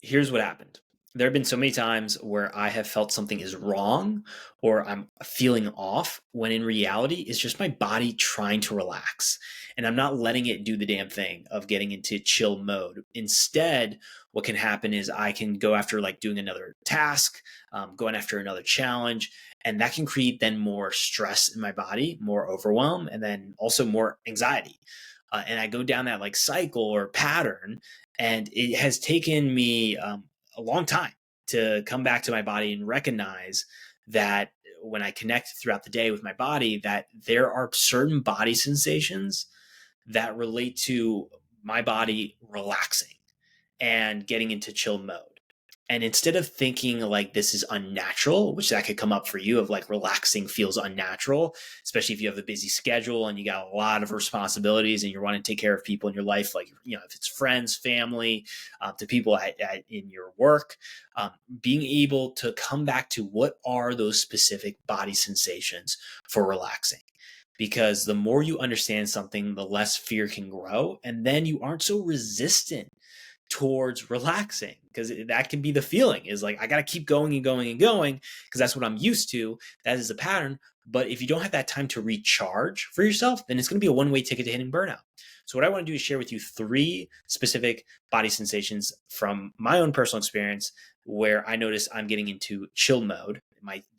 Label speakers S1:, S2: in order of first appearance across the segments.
S1: Here's what happened. There have been so many times where I have felt something is wrong or I'm feeling off when in reality it's just my body trying to relax. And I'm not letting it do the damn thing of getting into chill mode. Instead, what can happen is I can go after like doing another task, going after another challenge, and that can create then more stress in my body, more overwhelm, and then also more anxiety. And I go down that like cycle or pattern, and it has taken me a long time to come back to my body and recognize that when I connect throughout the day with my body, that there are certain body sensations that relate to my body relaxing and getting into chill mode. And instead of thinking like this is unnatural, which that could come up for you of like relaxing feels unnatural, especially if you have a busy schedule and you got a lot of responsibilities and you're wanting to take care of people in your life, like, if it's friends, family, to people in your work, being able to come back to what are those specific body sensations for relaxing. Because the more you understand something, the less fear can grow. And then you aren't so resistant towards relaxing, because that can be the feeling is like I got to keep going and going and going because that's what I'm used to. That is a pattern. But if you don't have that time to recharge for yourself, then it's going to be a one-way ticket to hitting burnout. So what I want to do is share with you 3 specific body sensations from my own personal experience where I notice I'm getting into chill mode.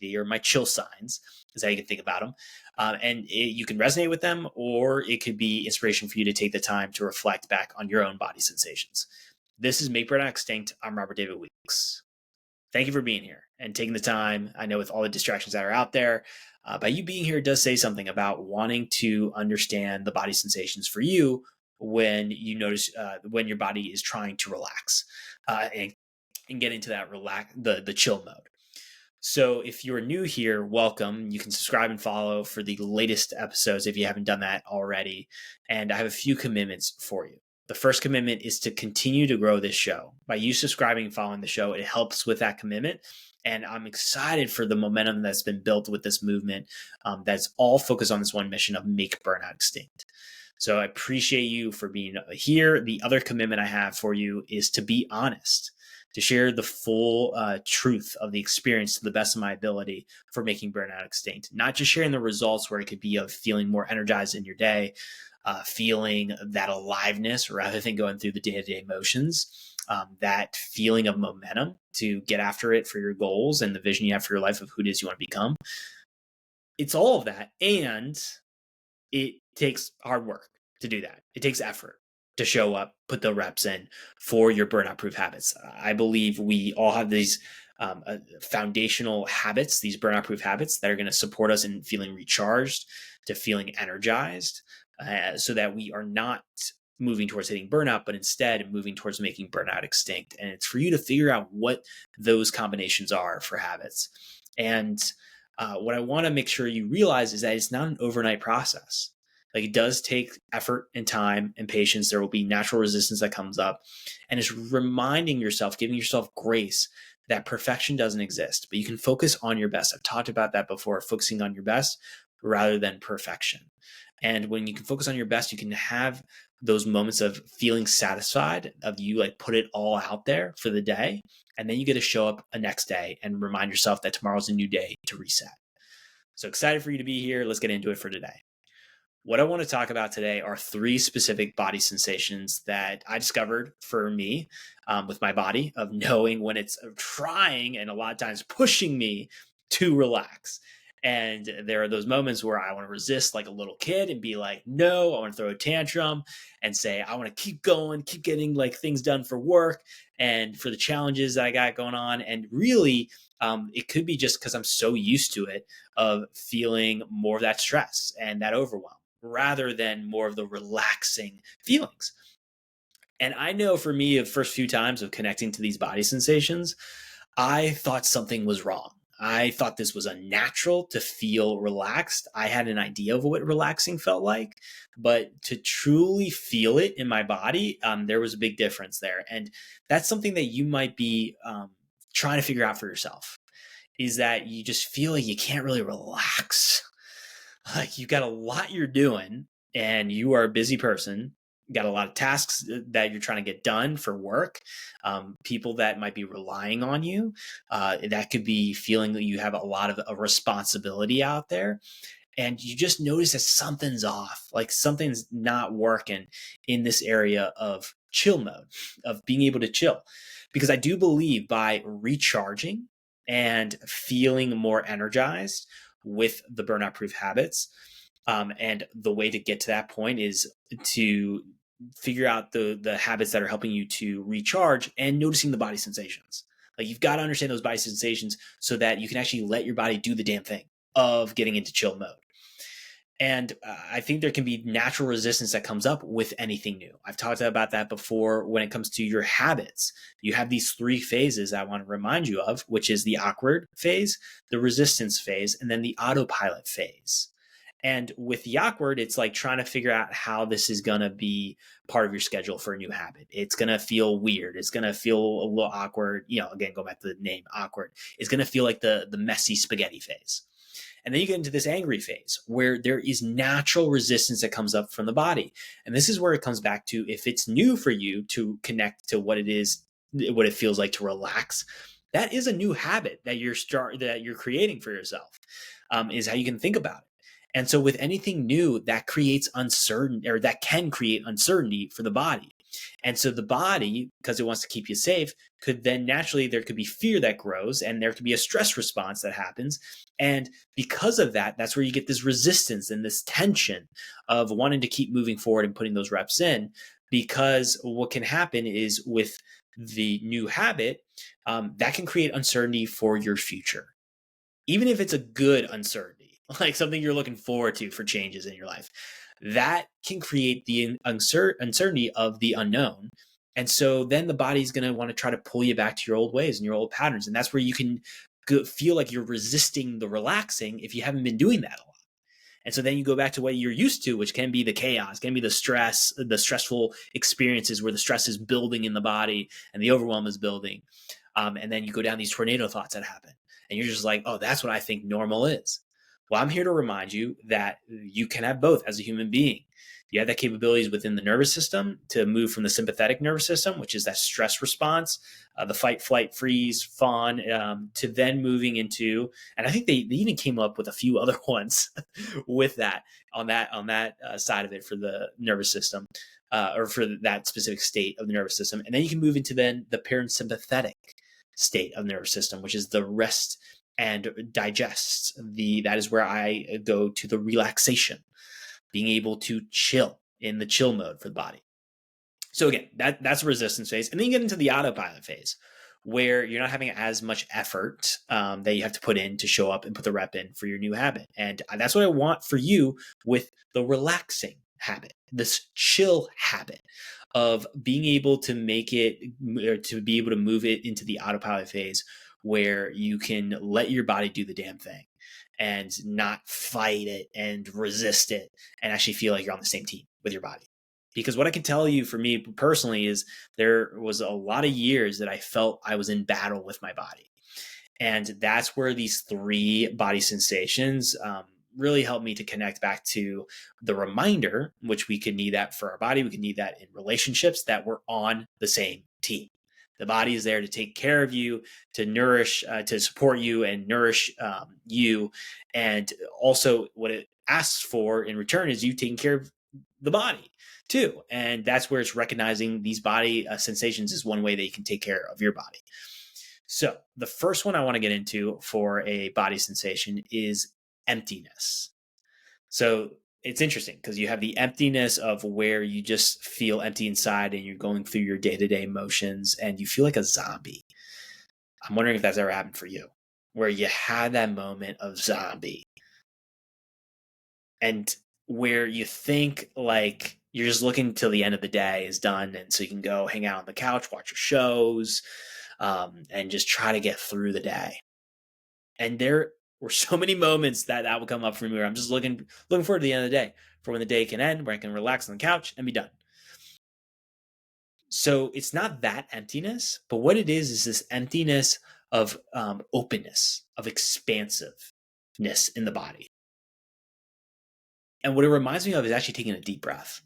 S1: They are my chill signs, is how you can think about them. You can resonate with them, or it could be inspiration for you to take the time to reflect back on your own body sensations. This is Make Burnout Extinct. I'm Robert David Weeks. Thank you for being here and taking the time. I know with all the distractions that are out there, by you being here, it does say something about wanting to understand the body sensations for you when you notice when your body is trying to relax and get into that the chill mode. So if you're new here, welcome. You can subscribe and follow for the latest episodes if you haven't done that already. And I have a few commitments for you. The first commitment is to continue to grow this show. By you subscribing and following the show, it helps with that commitment. And I'm excited for the momentum that's been built with this movement that's all focused on this one mission of make burnout extinct. So I appreciate you for being here. The other commitment I have for you is to be honest, to share the full truth of the experience to the best of my ability for making burnout extinct. Not just sharing the results where it could be of feeling more energized in your day, feeling that aliveness rather than going through the day-to-day motions, that feeling of momentum to get after it for your goals and the vision you have for your life of who it is you want to become. It's all of that. And it takes hard work to do that. It takes effort to show up, put the reps in for your burnout proof habits. I believe we all have these foundational habits, these burnout proof habits that are going to support us in feeling recharged, to feeling energized, so that we are not moving towards hitting burnout, but instead moving towards making burnout extinct. And it's for you to figure out what those combinations are for habits. And what I want to make sure you realize is that it's not an overnight process. Like, it does take effort and time and patience. There will be natural resistance that comes up. And it's reminding yourself, giving yourself grace that perfection doesn't exist, but you can focus on your best. I've talked about that before, focusing on your best rather than perfection. And when you can focus on your best, you can have those moments of feeling satisfied, of you like put it all out there for the day. And then you get to show up a next day and remind yourself that tomorrow's a new day to reset. So excited for you to be here. Let's get into it for today. What I want to talk about today are 3 specific body sensations that I discovered for me with my body, of knowing when it's trying and a lot of times pushing me to relax. And there are those moments where I want to resist like a little kid and be like, no, I want to throw a tantrum and say, I want to keep going, keep getting like things done for work and for the challenges that I got going on. And really, it could be just because I'm so used to it, of feeling more of that stress and that overwhelm, rather than more of the relaxing feelings. And I know for me, the first few times of connecting to these body sensations, I thought something was wrong. I thought this was unnatural to feel relaxed. I had an idea of what relaxing felt like, but to truly feel it in my body, there was a big difference there. And that's something that you might be trying to figure out for yourself, is that you just feel like you can't really relax. Like, you've got a lot you're doing and you are a busy person. got a lot of tasks that you're trying to get done for work, people that might be relying on you. That could be feeling that you have a lot of a responsibility out there, and you just notice that something's off, like something's not working in this area of chill mode, of being able to chill. Because I do believe by recharging and feeling more energized with the burnout proof habits, and the way to get to that point is to figure out the habits that are helping you to recharge and noticing the body sensations. Like, you've got to understand those body sensations so that you can actually let your body do the damn thing of getting into chill mode. And I think there can be natural resistance that comes up with anything new. I've talked about that before when it comes to your habits. You have these 3 phases I want to remind you of, which is the awkward phase, the resistance phase, and then the autopilot phase. And with the awkward, it's like trying to figure out how this is going to be part of your schedule for a new habit. It's going to feel weird. It's going to feel a little awkward. Again, go back to the name, awkward. It's going to feel like the messy spaghetti phase. And then you get into this angry phase where there is natural resistance that comes up from the body. And this is where it comes back to, if it's new for you to connect to what it feels like to relax, that is a new habit that you're creating for yourself, is how you can think about it. And so with anything new, that creates uncertainty, or that can create uncertainty for the body. And so the body, because it wants to keep you safe, could then naturally, there could be fear that grows, and there could be a stress response that happens. And because of that, that's where you get this resistance and this tension of wanting to keep moving forward and putting those reps in. Because what can happen is, with the new habit, that can create uncertainty for your future, even if it's a good uncertainty, like something you're looking forward to for changes in your life. That can create the uncertainty of the unknown. And so then the body's going to want to try to pull you back to your old ways and your old patterns. And that's where you can feel like you're resisting the relaxing if you haven't been doing that a lot. And so then you go back to what you're used to, which can be the chaos, can be the stress, the stressful experiences where the stress is building in the body and the overwhelm is building. And then you go down these tornado thoughts that happen. And you're just like, oh, that's what I think normal is. Well, I'm here to remind you that you can have both as a human being. You have that capabilities within the nervous system to move from the sympathetic nervous system, which is that stress response, the fight, flight, freeze, fawn, to then moving into, and I think they even came up with a few other ones with that on that side of it for the nervous system, or for that specific state of the nervous system. And then you can move into then the parasympathetic state of the nervous system, which is the rest and digest. That is where I go to the relaxation, being able to chill in the chill mode for the body. So again, that's a resistance phase. And then you get into the autopilot phase, where you're not having as much effort that you have to put in to show up and put the rep in for your new habit. And that's what I want for you with the relaxing habit, this chill habit of being able to make it, or to be able to move it into the autopilot phase, where you can let your body do the damn thing and not fight it and resist it, and actually feel like you're on the same team with your body. Because what I can tell you for me personally is, there was a lot of years that I felt I was in battle with my body. And that's where these 3 body sensations really helped me to connect back to the reminder, which we could need that for our body. We could need that in relationships, that we're on the same team. The body is there to take care of you, to nourish, to support you and nourish you. And also what it asks for in return is you taking care of the body too. And that's where it's recognizing these body sensations is one way that you can take care of your body. So the first one I want to get into for a body sensation is emptiness. So it's interesting because you have the emptiness of where you just feel empty inside and you're going through your day-to-day motions and you feel like a zombie. I'm wondering if that's ever happened for you, where you had that moment of zombie, and where you think like you're just looking till the end of the day is done, and so you can go hang out on the couch, watch your shows, and just try to get through the day. And there were so many moments that would come up for me where I'm just looking forward to the end of the day, for when the day can end, where I can relax on the couch and be done. So it's not that emptiness, but what it is this emptiness of openness, of expansiveness in the body. And what it reminds me of is actually taking a deep breath.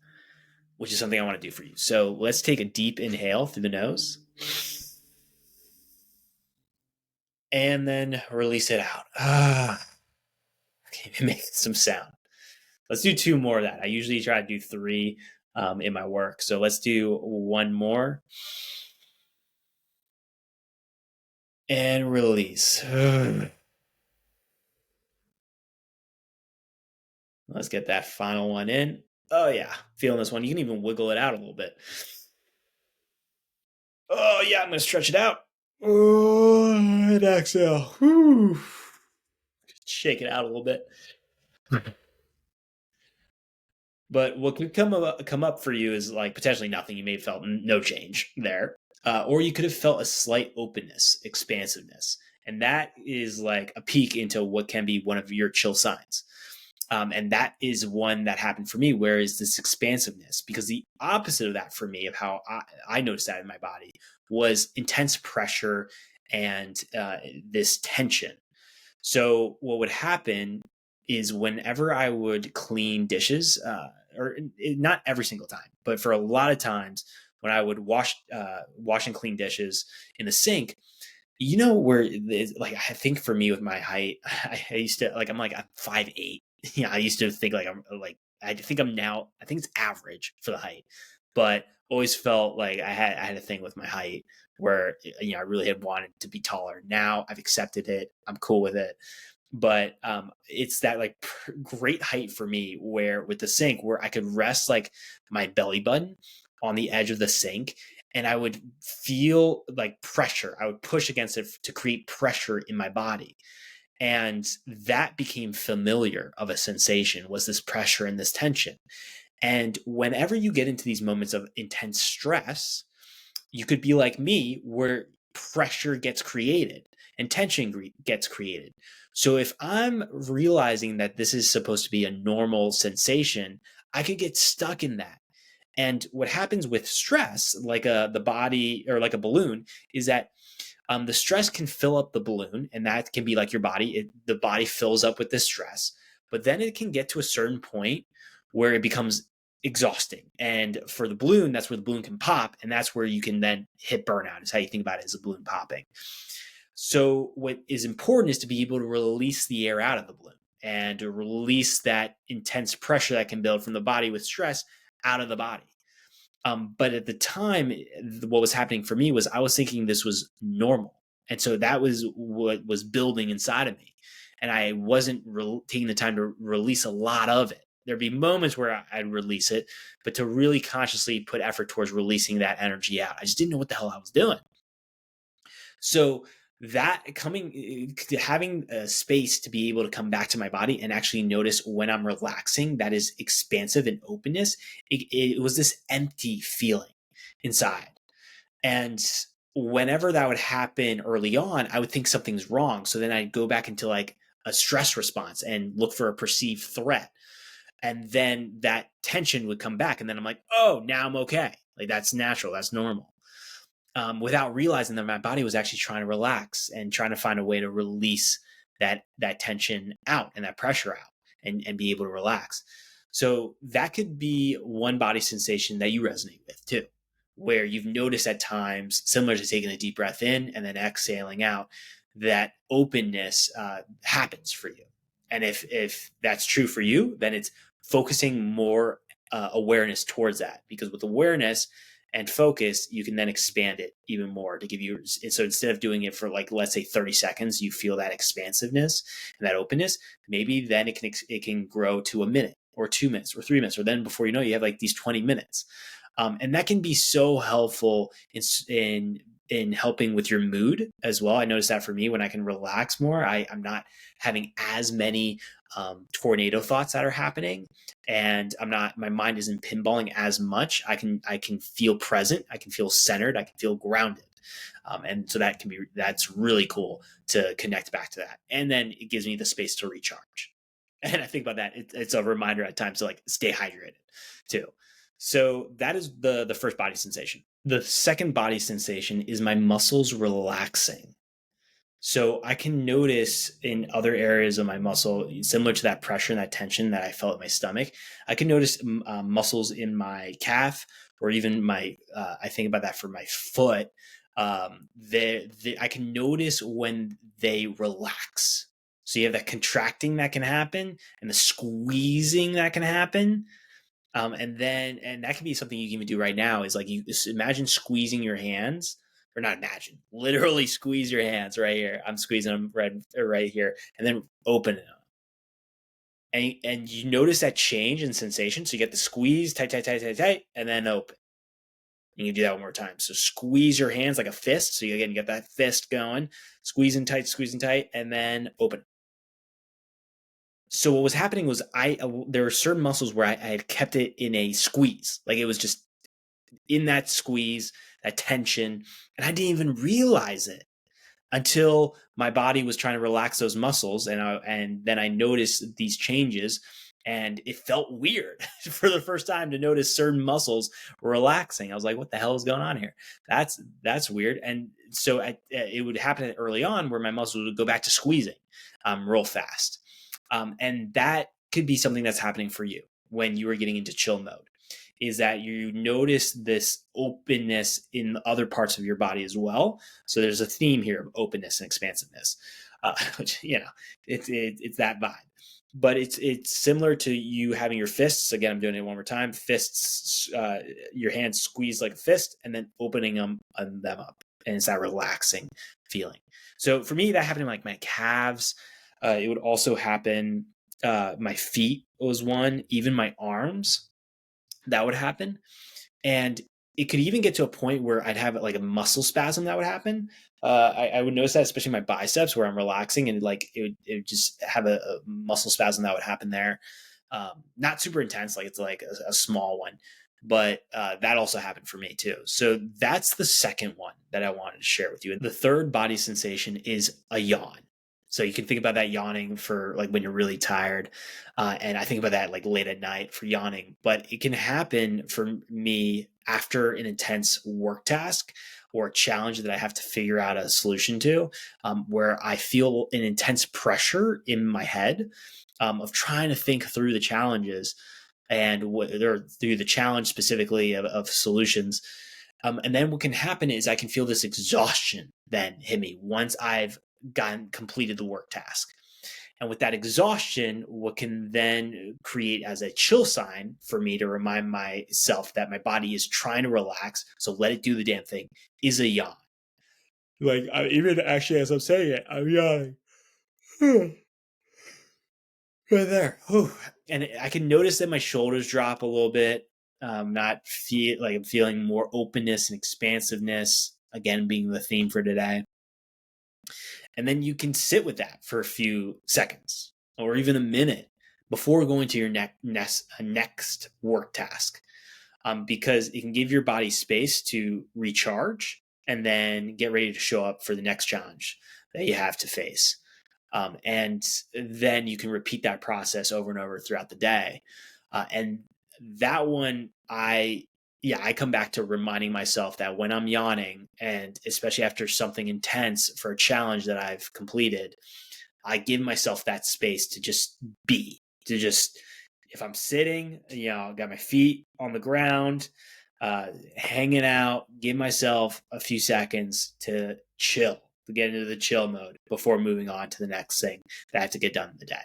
S1: which is something I want to do for you. So let's take a deep inhale through the nose and then release it out. Okay, make some sound. Let's do two more of that. I usually try to do three in my work. So let's do one more and release. Let's get that final one in. Oh, yeah. Feeling this one. You can even wiggle it out a little bit. Oh, yeah. I'm going to stretch it out. Oh, and exhale. Whew. Shake it out a little bit. But what could come up for you is like potentially nothing. You may have felt no change there. Or you could have felt a slight openness, expansiveness. And that is like a peek into what can be one of your chill signs. And that is one that happened for me, where is this expansiveness? Because the opposite of that for me, of how I noticed that in my body, was intense pressure and this tension. So what would happen is whenever I would clean dishes, or not every single time, but for a lot of times when I would wash and clean dishes in the sink, you know, where like I think for me with my height, I used to like I'm 5'8". Yeah, I used to think like I think I'm now, I think it's average for the height, but always felt like I had a thing with my height where I really had wanted to be taller. Now I've accepted it. I'm cool with it. But it's that like great height for me where with the sink where I could rest like my belly button on the edge of the sink and I would feel like pressure. I would push against it to create pressure in my body. And that became familiar of a sensation, was this pressure and this tension. And whenever you get into these moments of intense stress, you could be like me where pressure gets created and tension gets created. So if I'm realizing that this is supposed to be a normal sensation, I could get stuck in that. And what happens with stress, like the body or like a balloon, is that the stress can fill up the balloon, and that can be like your body. The body fills up with this stress, but then it can get to a certain point where it becomes exhausting. And for the balloon, that's where the balloon can pop, and that's where you can then hit burnout. Is how you think about it, as a balloon popping. So what is important is to be able to release the air out of the balloon and to release that intense pressure that can build from the body with stress out of the body. But at the time, what was happening for me was I was thinking this was normal. And so that was what was building inside of me. And I wasn't taking the time to release a lot of it. There'd be moments where I'd release it, but to really consciously put effort towards releasing that energy out, I just didn't know what the hell I was doing. So that having a space to be able to come back to my body and actually notice when I'm relaxing, that is expansive and openness. It was this empty feeling inside. And whenever that would happen early on, I would think something's wrong. So then I'd go back into like a stress response and look for a perceived threat. And then that tension would come back. And then I'm like, oh, now I'm okay. Like that's natural. That's normal. Without realizing that my body was actually trying to relax and trying to find a way to release that tension out and that pressure out and be able to relax. So that could be one body sensation that you resonate with too, where you've noticed at times, similar to taking a deep breath in and then exhaling out, that openness happens for you. And if that's true for you, then it's focusing more awareness towards that, because with awareness and focus, you can then expand it even more to give you. So instead of doing it for like, let's say 30 seconds, you feel that expansiveness and that openness, maybe then it can grow to a minute or 2 minutes or 3 minutes, or then before you know, you have like these 20 minutes. And that can be so helpful in helping with your mood as well. I noticed that for me, when I can relax more, I'm not having as many tornado thoughts that are happening, and my mind isn't pinballing as much. I can feel present, I can feel centered, I can feel grounded. And so that's really cool to connect back to that. And then it gives me the space to recharge. And I think about that. It's a reminder at times to like stay hydrated too. So that is the first body sensation. The second body sensation is my muscles relaxing. So I can notice in other areas of my muscle, similar to that pressure and that tension that I felt in my stomach, I can notice muscles in my calf or even I think about that for my foot. I can notice when they relax. So you have that contracting that can happen and the squeezing that can happen. And that can be something you can even do right now is like you just imagine squeezing your hands, or not imagine, literally squeeze your hands right here. I'm squeezing them right here, and then open them. And you notice that change in sensation. So you get the squeeze, tight, tight, tight, tight, tight, and then open. And you do that one more time. So squeeze your hands like a fist. So you get that fist going, squeezing tight, and then open. So what was happening was there were certain muscles where I had kept it in a squeeze, like it was just in that squeeze, that tension, and I didn't even realize it until my body was trying to relax those muscles, and then I noticed these changes, and it felt weird for the first time to notice certain muscles were relaxing. I was like, "What the hell is going on here? That's weird." And so it would happen early on where my muscles would go back to squeezing, real fast, and that could be something that's happening for you when you are getting into chill mode, is that you notice this openness in other parts of your body as well. So there's a theme here of openness and expansiveness, which, it's that vibe. But it's similar to you having your fists. Again, I'm doing it one more time. Fists, your hands squeezed like a fist, and then opening them up, and it's that relaxing feeling. So for me, that happened in like my calves. It would also happen. My feet was one. Even my arms, that would happen. And it could even get to a point where I'd have like a muscle spasm that would happen. I would notice that, especially my biceps, where I'm relaxing, and like it would just have a muscle spasm that would happen there. Not super intense, like it's like a small one, but that also happened for me too. So that's the second one that I wanted to share with you. And the third body sensation is a yawn. So you can think about that yawning for like when you're really tired. And I think about that like late at night for yawning, but it can happen for me after an intense work task or a challenge that I have to figure out a solution to, where I feel an intense pressure in my head, of trying to think through the challenges or through the challenge specifically of solutions. And then what can happen is I can feel this exhaustion then hit me once I've completed the work task. And with that exhaustion, what can then create as a chill sign for me to remind myself that my body is trying to relax, so let it do the damn thing, is a yawn. Like, even actually, as I'm saying it, I'm yawning. Right there. Whew. And I can notice that my shoulders drop a little bit. Not feel like I'm feeling more openness and expansiveness, again, being the theme for today. And then you can sit with that for a few seconds or even a minute before going to your next work task, because it can give your body space to recharge and then get ready to show up for the next challenge that you have to face. And then you can repeat that process over and over throughout the day. And that one, I come back to reminding myself that when I'm yawning, and especially after something intense for a challenge that I've completed, I give myself that space to just be, if I'm sitting, got my feet on the ground, hanging out, give myself a few seconds to chill, to get into the chill mode before moving on to the next thing that I have to get done in the day.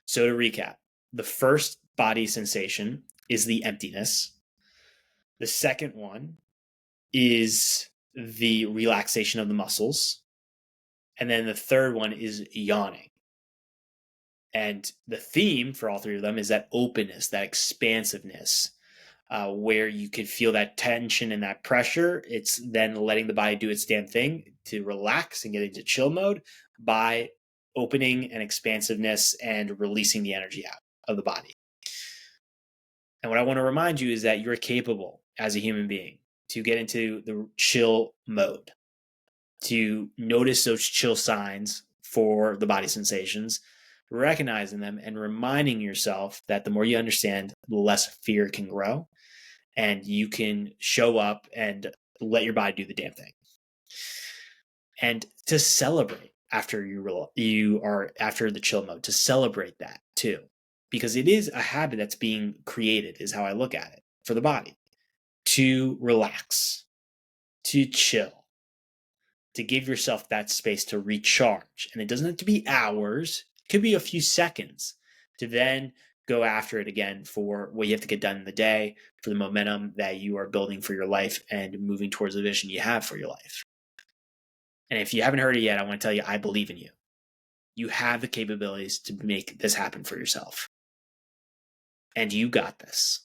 S1: So to recap, the first body sensation is the emptiness. The second one is the relaxation of the muscles. And then the third one is yawning. And the theme for all three of them is that openness, that expansiveness, where you could feel that tension and that pressure. It's then letting the body do its damn thing to relax and get into chill mode by opening and expansiveness and releasing the energy out of the body. And what I want to remind you is that you're capable as a human being to get into the chill mode, to notice those chill signs for the body sensations, recognizing them, and reminding yourself that the more you understand, the less fear can grow, and you can show up and let your body do the damn thing. and to celebrate after you are after the chill mode, to celebrate that too, because it is a habit that's being created, is how I look at it, for the body, to relax, to chill, to give yourself that space to recharge. And it doesn't have to be hours, it could be a few seconds, to then go after it again for what you have to get done in the day, for the momentum that you are building for your life and moving towards the vision you have for your life. And if you haven't heard it yet, I want to tell you, I believe in you. You have the capabilities to make this happen for yourself. And you got this.